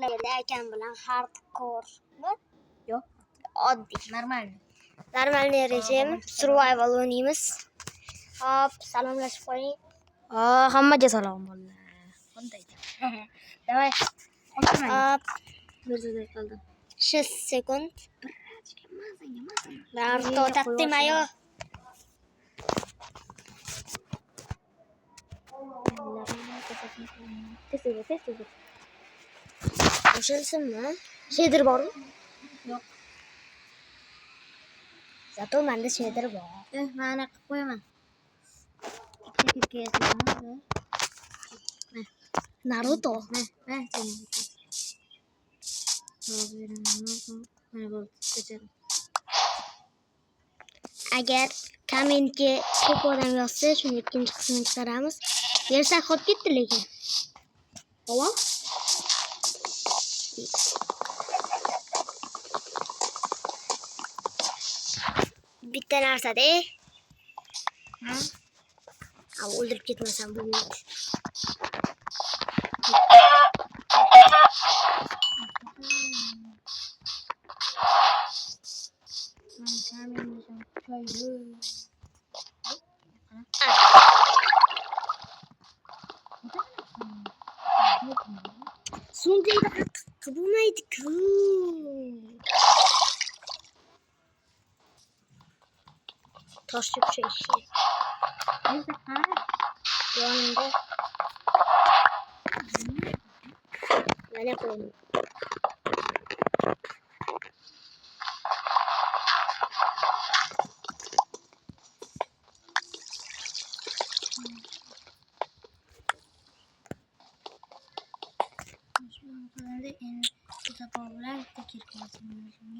Lekin bilan hardcore Yo'q, oddiy normalniy rejim survival o'ynaymiz. Hop, salomlashib qo'ying. Hammaga salom bo'ldi. Qanday? Davay. Hop, Bir qoldi. 6 sekund. Naruto tattimayo. Tez. Qo'shilsinmi? Shader bormi? Yo'q. Zato menda shader bor. Mana qilib qo'yaman. Naruto. Agar kommentga ko'p odam yozsa, shuni ikkinchi qismini chiqaramiz. Bersak qolib ketdi lekin. Xo'p. Bitta narsada. O'ldirib ketmasam bo'lmaydi. So'ngda qattiq bo'lmaydi-ku. Toshib şey. Yonimda. Mana qo'ydim.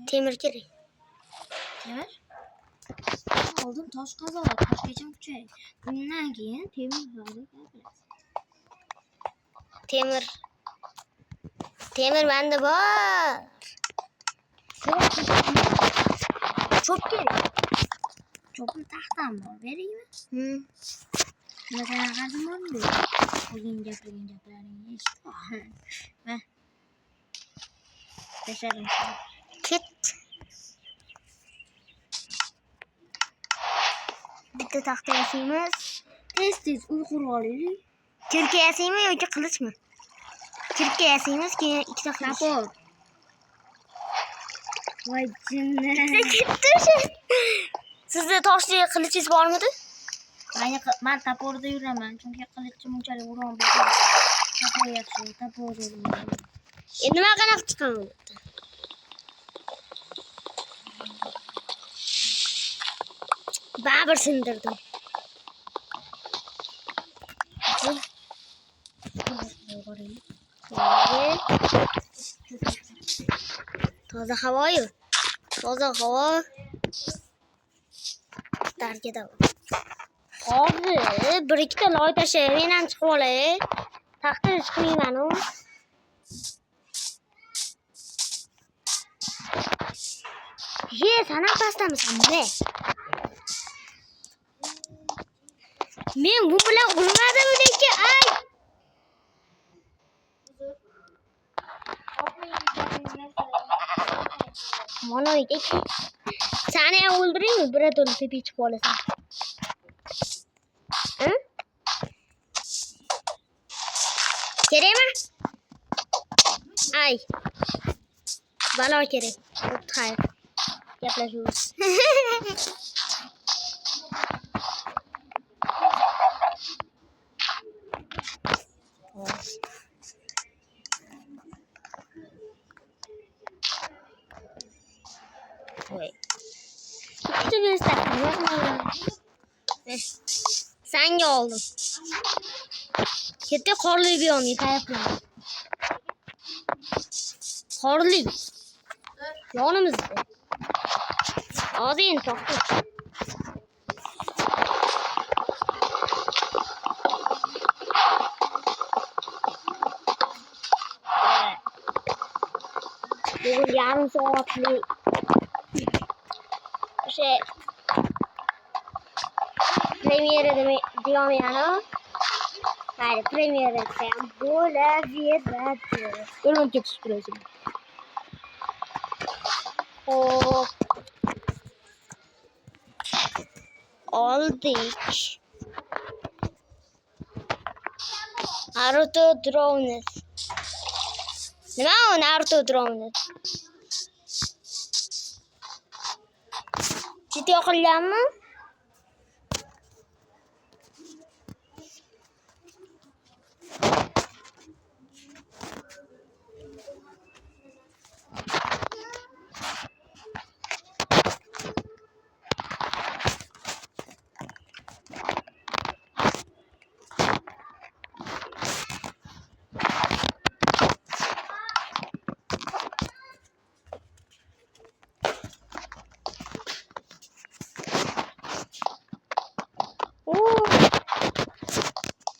Temir kerak. Temir? Oldin tosh qazov, toshgacha kuchay. Bundan keyin temir Temir. Temir bende bor. Çok kerak. Cho'pni taxtam bor, beraymi? Nima qildim bo'ldi? O'zing gapirgan gaplaringni eshitdim. Va tashladim. Ket. Bitta taxta yasaymiz. Tez uyqurib olaylik. Kirka yasaymi yoki qilichmi? Kirka yasaymiz, keyin ikkita qilich. Tapor. Voy jinni. Sizda toshli qilichingiz bormidi? Men taporda yuraman, chunki qilichim unchalik uron beradi. Tapor yaxshi, tapor uraman. Endi nima qanaqa chiqaman? Baribir sindirdim. Toza havoyu. Toza havo. Dargada. Hozir bir ikkita loy tashlab, men ham chiqib olay. Taxtaga chiqmayman-ku. Sana pastamisan ne? Men bu bilan urmadim lekin ay. Mana uyga seni ham o'ldiraymi? Biradol tepiga chiqib olasan. Kerakmi? Ay. Balo kerak. Xayr. Gaplashamiz. Senga oldim. Katta qorli bir yo'nga tayyorlan. Qorli. Yonimizda. Hozir endi to'xta. Bugün yarım saatlik şey premiere devam yani. Hayır, Premier etsem bo'laveradi. Ölüm tekst süresi. Hop. Oldik. Naruto Drones. Nima u Naruto Drones? Video qilganmi?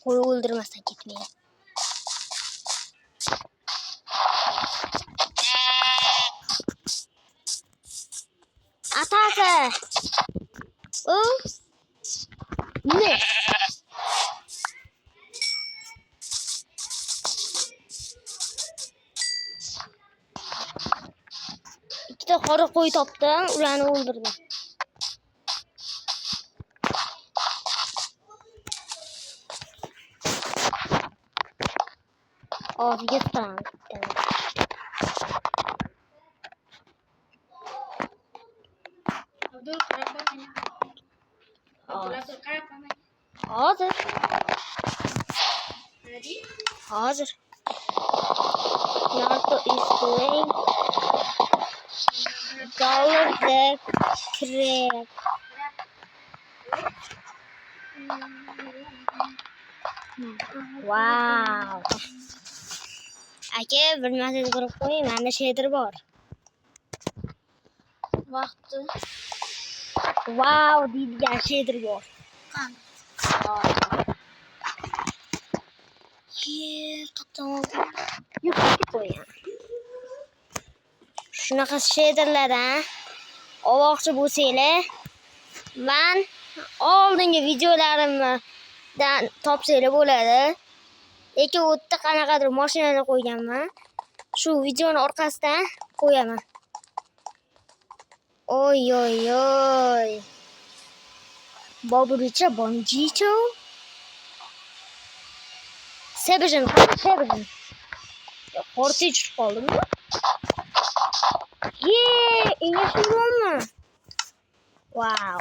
Qo'y o'ldirmasa ketmaydi. Ataka. Ne? İkide qora qo'y topdim, ularni o'ldirdim. Ağzıya tutan. Abdul kenapa banyak? Abdul kenapa banyak? Hazır. Tadi Hazır. Naruto is playing. Dollar the crab. Wow. Aka bir narsa ko'rib qo'ying, menda shader bor. vaqti Wow deydigan shader bor. qan. Yuqib qo'ying. Shunaqa shaderlardan olmoqchi bo'lsanglar, men oldingi videolarimdan topsanglar bo'ladi. Lekin u yerda qanaqadir mashinalar qo'yganman. Shu videoni orqasidan qo'yaman. Oy oy oy. Boburicha bonjicho. Sebejin. Horti tushib qoldimmi? Yashirmanmi? Wow.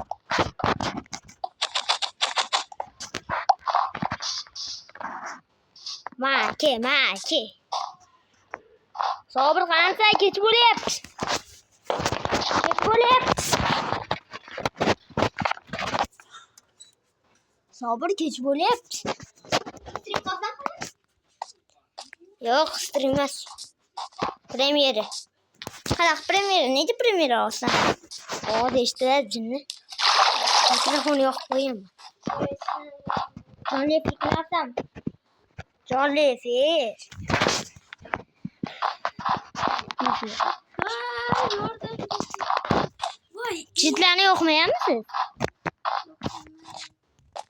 Maki. Sabr qancha kech bo'lyapti. Sabr kech bo'lyapti. Yo'q, stream emas. Premiere. Qanaqa premiere? Nega premiere olsan? Eshitdilar jinni. Mikrofonni yoqib qo'yaman. Jonli fikrlasam. Jonli efir. Chitlarni yo'qmayapsiz?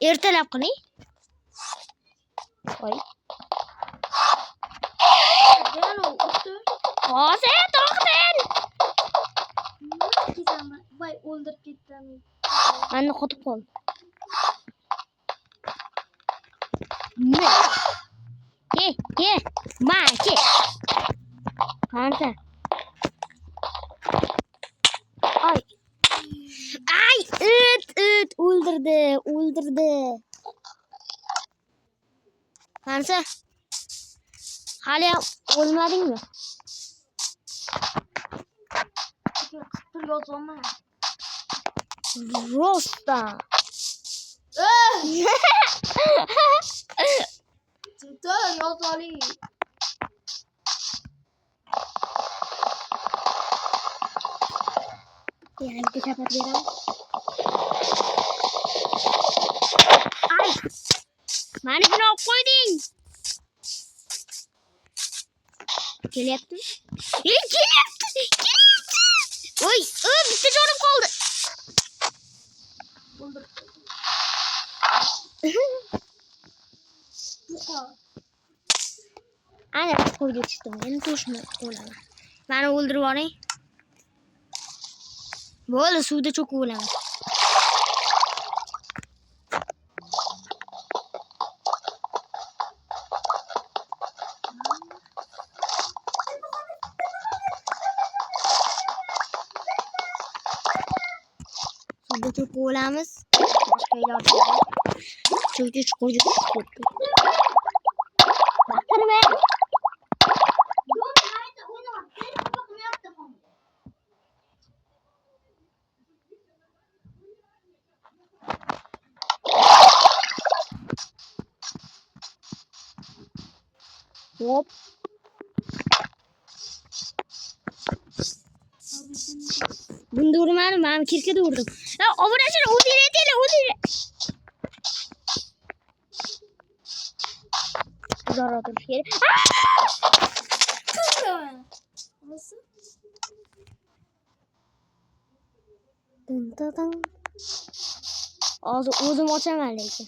Ertalab qiling. Voy. Hozir to'xtang. Voy o'ldirib ketdim. Meni qotib qoldi. Ke. Maki. Qancha? Ay, it o'ldirdi. Qancha? Hali o'lmadingmi? Tur yozaman. Rosta. Tur yozali. Yani bir kapat verem. Ay. Mani günah koydun. Geliyordu. Geliyordu. Oy, bitti canım kaldı. Aynen ko'rga tushdim. Endi to'shni o'laman. Meni o'ldirib yuboring. Bo'ldi, suvda cho'kib o'laman. Suvda cho'kib o'lamiz. Boshqa iloji yo'q. Chunki chuqurga tushib ketdik. Baqirma. Hop. Bunda urmadim, men kirkada urdim. Ya, obrashini o'zinglar. Zora turish kerak. Dın. Hozir o'zim ochaman lekin.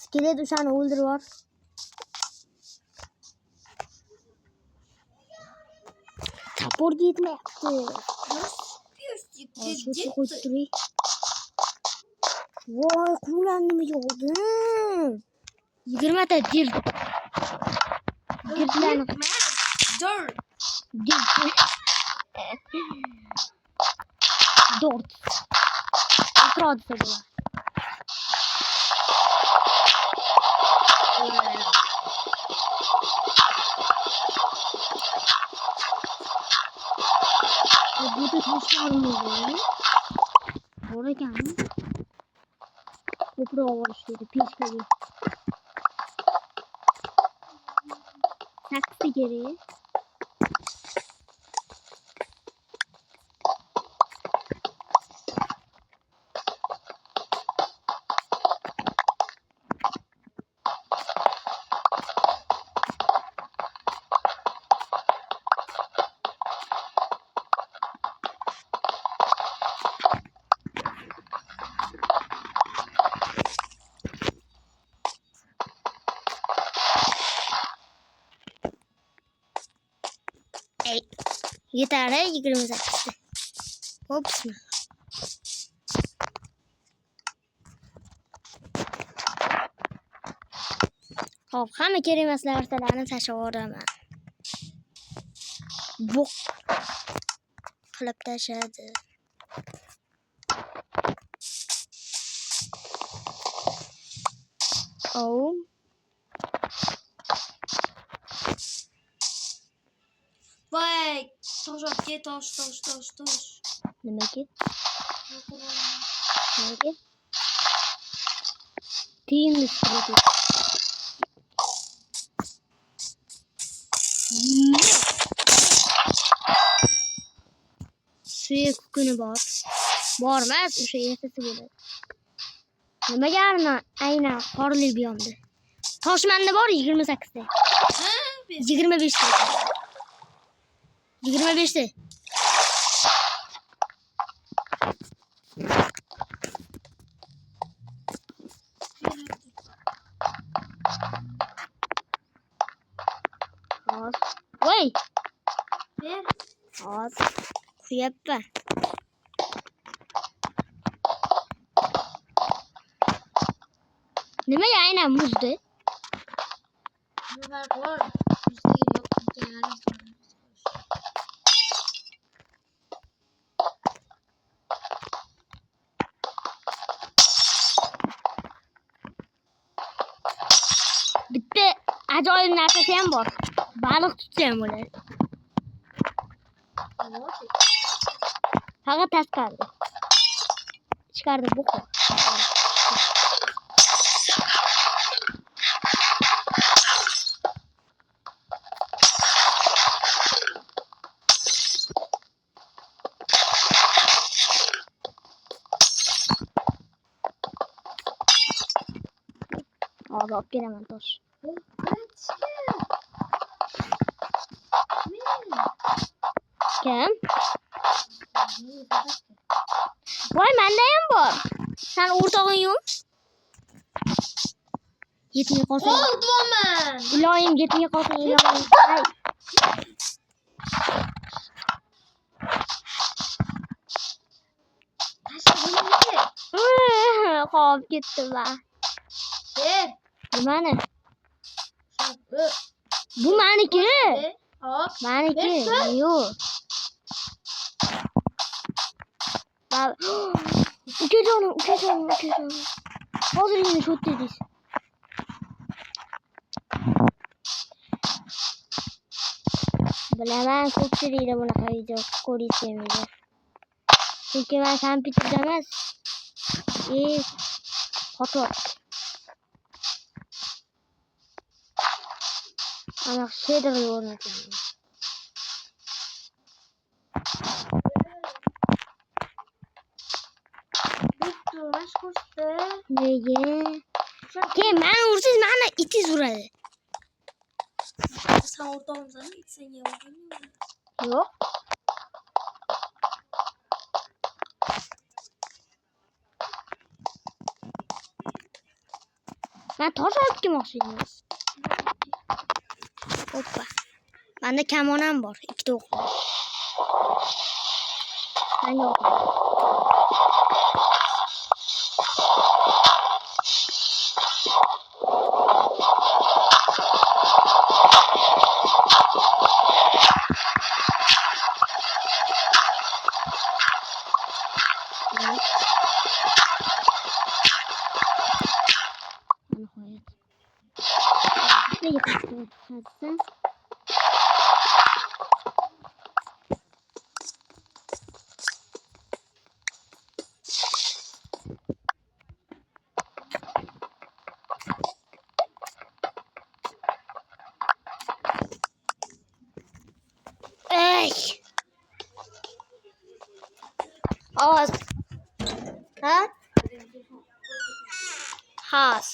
Skelet o'shani o'ldirib yubor. Taporga yetmayapti. Shu qo'yib turing. Voy, quvlan nima yo'qdim. 20 ta dir. Dirlarni Dort. Oturadi bular. Bu da taşlarım oluyor. Oraya geldim. Toprağa var işte. Peşkeli. Saksı geriye. Yeter, 28'te. Hop. Hop, hamma kerak emas narsalarni tashlab yuboraman. Bu qilib tashladi. Oh. Vay, tosh. Nimaga? Tiyinli sirdi. Suya kukuni bor. Bormas, o'sha ertasi bo'ladi. Nimaga aynan qorli biyomda. Toshmanda bor 28 ta. 25 ta. 25 ta. Voy. Hozir quyapman. Nimaga aynan muzdi? Nima bor? Bizga yo'q. Bitta ajoyib narsasi ham bor. Baliq tutsa ham bo'ladi. Faqat tasqardi. Chiqardi bu. Hozir olib kelaman tosh. Kim? Voy, menda ham bor. Sen o'rtog'ing yo'q? Yetmay qolsa. Oldiman. Iloyim yetmay qolsa iloyim. Hay. Qolib ketdim va. Nimani? Bu meniki. Hop. Meniki. Yo'q. Ukajonim. Hozir yine shot dedingiz. Bilaman, ko'pchilikda bunaqa video ko'rishmaydi. Chunki men kompyuterda emas. Foto. Ana shader o'rnataman. Nega? Keyin meni ursangiz meni itingiz uradi. Sen o'rtamizdan senga urdim. Yo'q. Ben tosh olib kelmoqchi edim. Hoppa. Menda kamonam bor. 2 o'q bor. Qanday o'q? Ey! Oz. Ha? Has.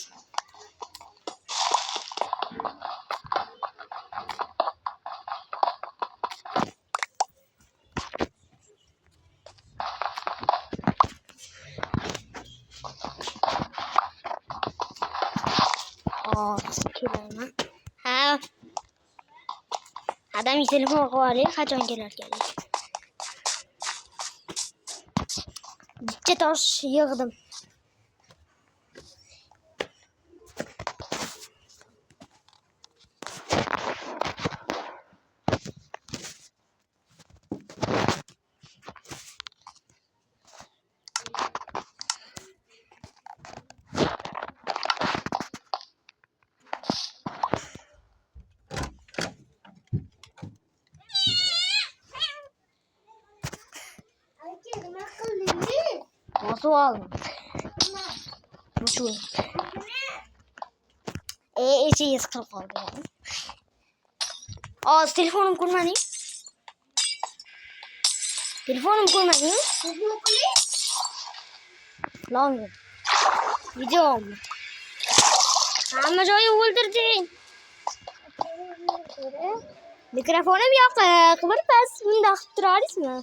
Kelayman. Ha. Adam telefon qilib qachon kelar ekan? Bitta tosh yig'dim. Nasıl aldın? Nasıl? Şey sıkıntı kaldı yani. Telefonum kurmadı. Telefonum kurmadı. Lan. Video mu? Ama joyu öldürdün. Mikrofonum yok. Kıvırtmaz. Bunu da aktarırız mı?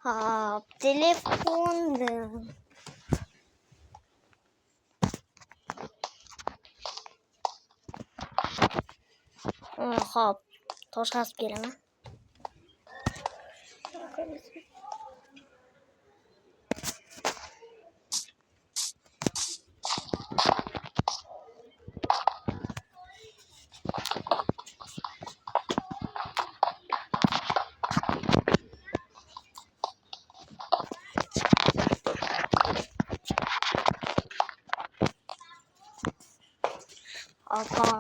Ha, telefonda. Hop. Tosh kasıp gelelim. Tamam.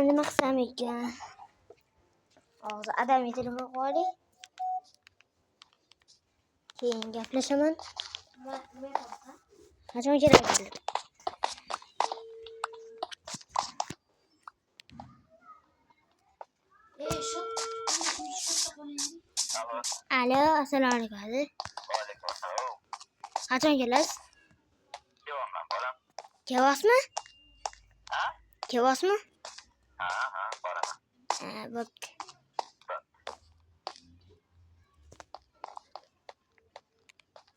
Nima qilsam ekan? Hozir adamiy telefon qo'yaylik. Keyin gaplashaman. Qachon kerakdir? Alo, assalomu alaykum. Waalaikumsalam. Qachon kelasiz? Kelyapman bolam. Kelyapsizmi? Ha? Kelyapsizmi? Ha, boraman. Bo'pti.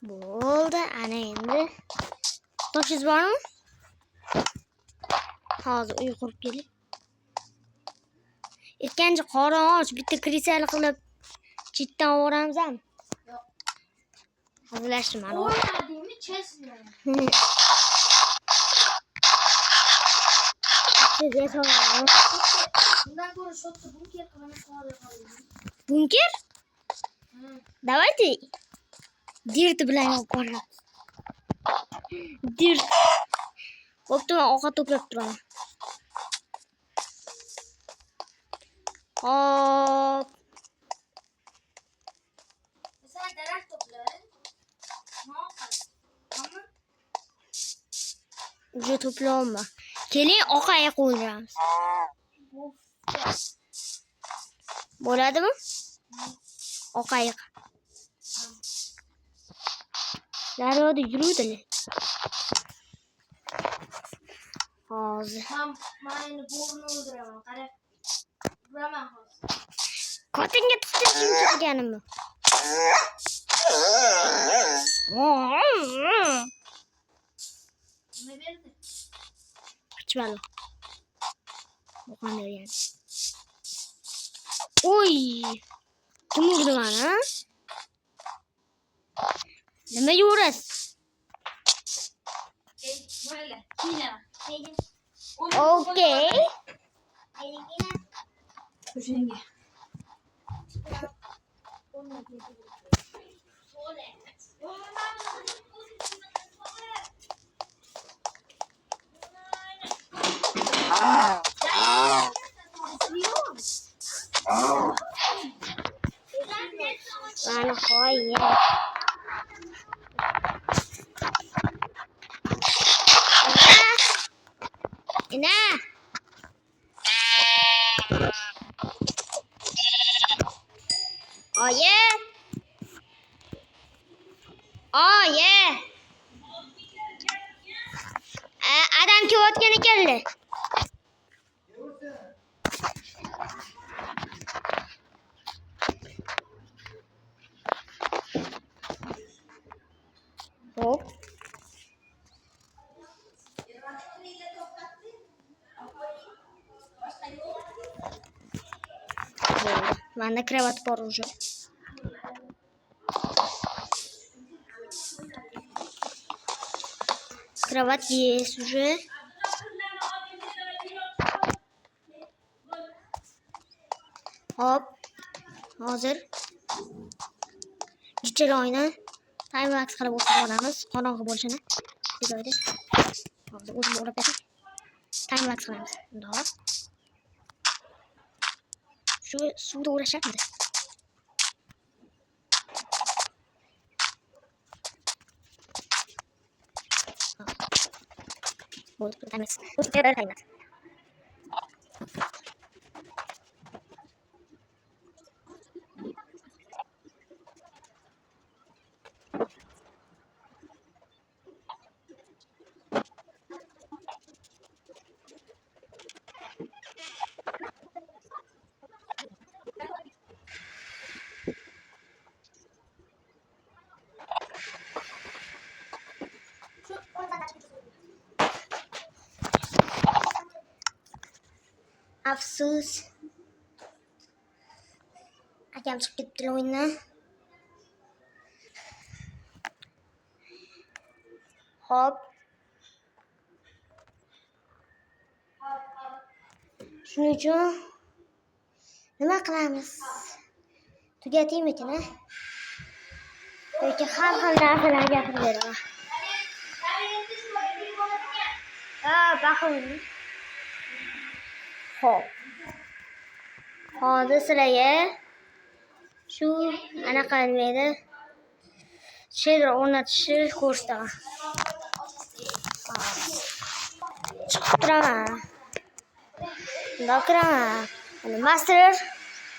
Bo'ldi, ana endi. Toshingiz bormi? Hozir uy qurib keling. Ikkinchi qorin och, bitta kristal qilib chetdan o'ramiz ham. Yo'q. Hazillashdim mana. O'ynadingmi, chesmi? Sizga sovg'a. Bundan ko'ra shotda bunker qilamiz, hozir qolamiz. Bunker? Давайте. Dirt bilan olib boramiz. Dirt. Bo'pti, men ovqat to'plab turaman. Hop. Sen daraxt topla. Tamam. Uje to'playapman. Keling, oq ayiq o'ynaymiz. Bo'ladimi? Oq ayiq. Daryoda yuruvdilar. Hozir. Men endi bo'rini o'ldiraman. Qara. Uraman hozir. Kotinga tutishim kelganimmi? Nima berdi? Ochmalo. O'qani bergan. Oy! Kim urdi mana? Nima yurasiz? Mayli, kiyinaman. Okay. O'shanga. Mana qo'y. Ina. Oye. Oye. Adam kelayotgan ekanlar. Hop. Manda kravat bor уже. Кровать есть уже. Hop. Hozir. Jichil oyna. Time-max qilib o'tiramiz. Qorong'i bo'lishini. Bizoyda. Hozir o'zim o'rab beraman. Time-max qilamiz. Bundoq. Shu suvda o'rashamidi? Bo'ldi, time-max. Time-max. Afsus. Akam chiqib ketdilar o'yindan. Hop. Shuning uchun nima qilamiz? Tugataymikin-a? Yoki har xil narsalar gapirib beraman. Baxil. Hop. Hozir sizlarga shu anaqa nima shader o'rnatishni ko'rsataman. Chiqib turaman. Bundoq kiraman. Master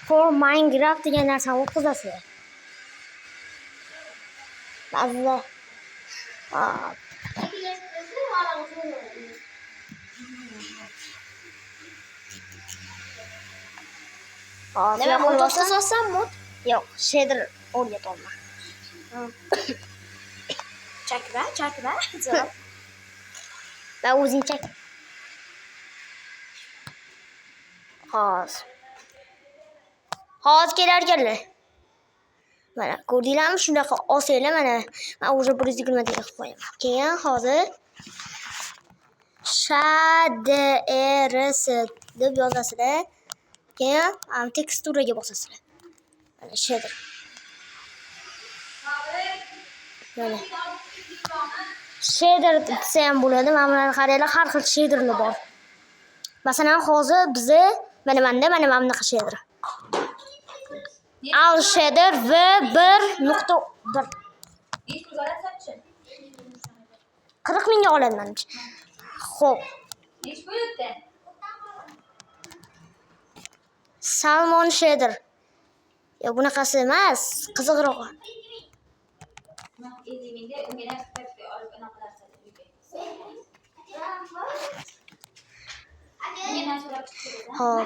for Minecraft degan narsani o'tkazasiz. Ba'zida nima mod so'zsam mod? Yo'q, shader o'rgatolman. Chakra. Zo'r. Va o'zing chak. Hozir kelar ekanlar. Mana ko'rdinglarmi shunaqa osinglar mana. Men уже 120 ta qilib qo'yaman. Keyin hozir shadrs deb yozasizlar. Keyin teksturaga bosasizlar. Mana shader. Mana shader desa ham bo'ladi. Mana bularni qaranglar, har xil shaderlar bor. Masalan, hozir bizni mana bunaqa shader. Al shader V1.1 40 mingga oladi menimcha. Xo'p. Salmon shader. Yo bunaqasi emas, qizig'roq. Hop.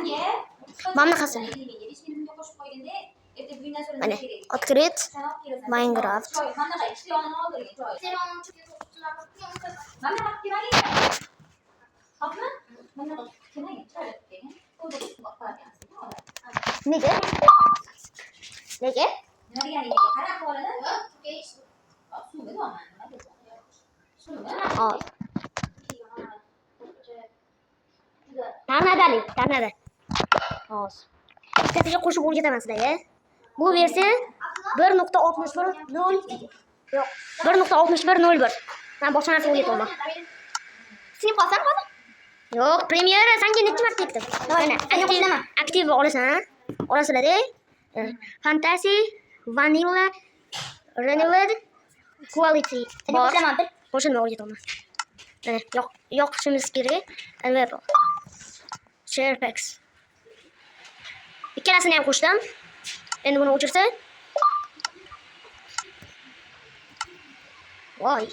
Mana bunaqasi. Mana открыть Minecraft. Nega? Tanada. Hozir. Ikkitasiga qo'shib o'rgataman sizlarga. Bu versiya 1.61.0 yo'q, 1.61.01. Men boshqa narsa o'rgatyapman. Sinib qolsan hozir? Yo'q, Premiere senga necha marta ketdi? Mana, aktiv olasan. Olasizlar-da. Fantasy, Vanilla, Renewed, Quality. Qo'shilma o'rgatyapman. Mana, yoqishimiz kerak. Albatta. Share packs. Ikkalasini ham qo'shdim. Endi buni o'chirsa. Voy.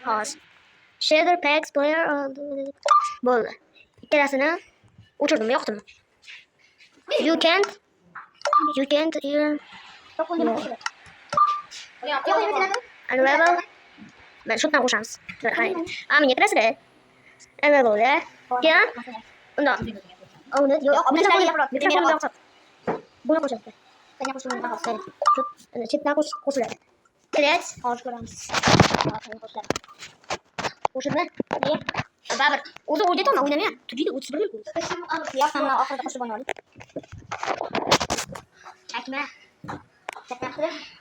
Hozir. Shader packs player bo'ldi. Ikkalasini o'chirdim, yoqdimi? You can't even unravel. Ben şutdan qo'shamiz. Qarang. Menga kirasizlar. Unravel ya. Keyin undoq. Uni yo'q, buni qo'shamiz. Qani qo'shilmaydi hozir. Chetdan qo'shiladi. Kerak, hozir ko'ramiz. Qo'shilma. Baribir. O'zi o'rgataman, o'ynamayman. Tugaydi, 31 ming. Yo'qman, oxirida qo'shib o'ynaylik. Chakma.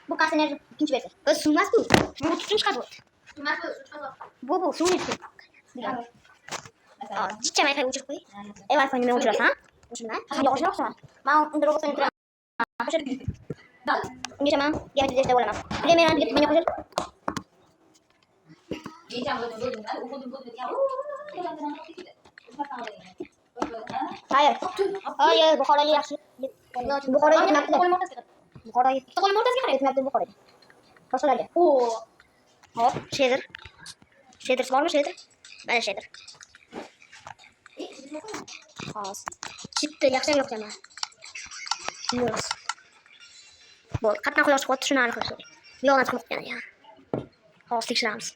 Bu qasini ikkinchi versiya. Suvmas bu. Bu tutun chiqadi. Bu suvni tutun. Chicha mayfay o'chirib qo'y. Wi-Fi-ni men o'chirasan. Qo'shilma. Yo'qishni o'xshaman. Men unda robotni o'chiraman. Ungacha men gamni desta bo'laman. Premierani tugatib menga qo'shil. Hayır, Buxoroga yaxshi. Buxoroga yetmabdi. Buxoroga yetmabdi Buxoroga. Boshqalarga. Hop, shader. Shader bormi shader? Mana shader. Hozir. Chipta yaxshi yo'qmi? Yo'q. Bo'l, qatdan quyosh chiqyapti, shuni aniq qilish kerak. Bu yoqdan chiqib ketgan ekan. Hozir tekshiramiz.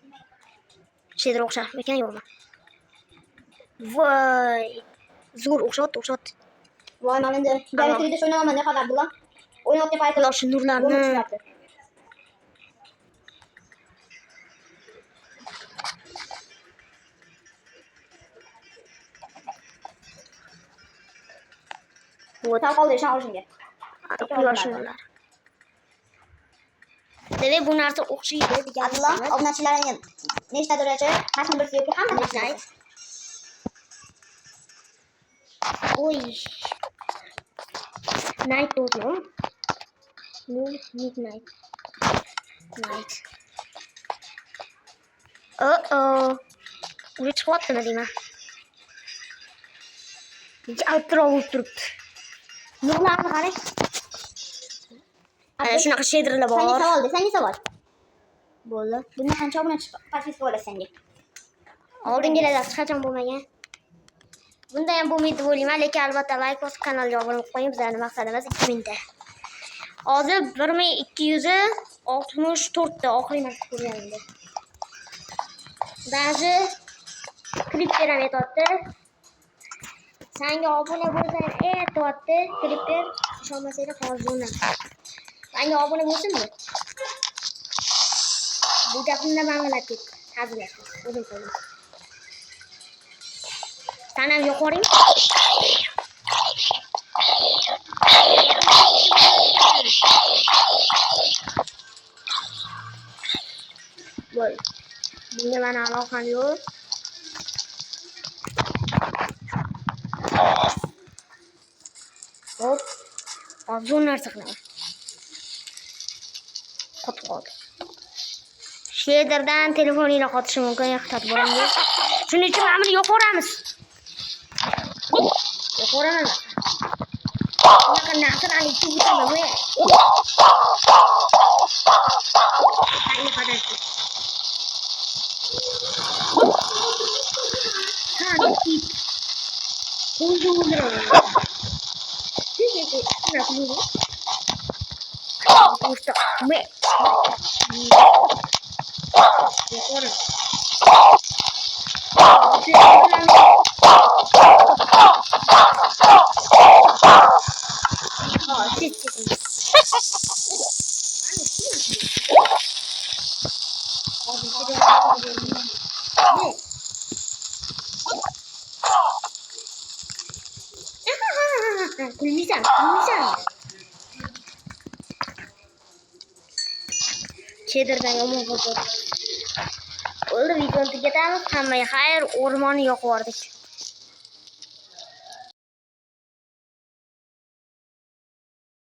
Shader o'xshar ekan yo'qmi? Voy. Zo'r o'xshat. Voy, men endi Gametrida o'ynayapman, ne xabar bular? O'ynayotgan paytda shu nurlarni bu taqol ishon olishingga. Quyosh nurlari. Demak, bu narsa o'xshaydi deganimiz. Obunachilarning nechta daraja? Har bir yo'q, hamma narsa. Oy. Night bo'ldi. Midnight. Night. Uch chiqyaptimi deyman. Altroq turibdi. Nurlarni qarang. Ana shunaqa shaderlar bor. Senga savol. Bo'ldi. Bundan qancha obunachi podpiska bo'ladi senga? Oldingilarda hech qachon bo'lmagan. Bunda ham bo'lmaydi o'ylayman, lekin albatta like bosib kanalga obuna bo'lib qo'ying. Bizlarning maqsadimiz 2000 ta. Hozir 1200 64 ta oxirgi marta ko'rganimda. Даже Creeper ham aytayapti. Senga obuna bo'lsang aytayapti. Creeper ishonmasanglar hozir uni. Senga obuna bo'lsinmi? Bu gapimda mang'ilab ketdi. Hazillashdim. O'zim qo'ydim. Sen ham yuqoring. Bo'l. Bunga mana aloqam yo'q. Hop. Hozir narsa qilaman. Qotib qoldi. Shaderdan telefoningni qotishi mumkin, yaxtatib boramda. Shuning uchun mana buni yo'qoramiz. Yo'qoraman. Bunaqa narsalarni ichib o'tiraman bu. Hayır kadar. Ha, git. Kuzu öldürüyorum. Nasıl bu? Usta. Me. Yokuyorum. Gülmeyeceğim. Shaderdan yomon bo'ldi. O'ldi videoni tugatamiz. Hammaga xayr, o'rmonni yoqib yubordik.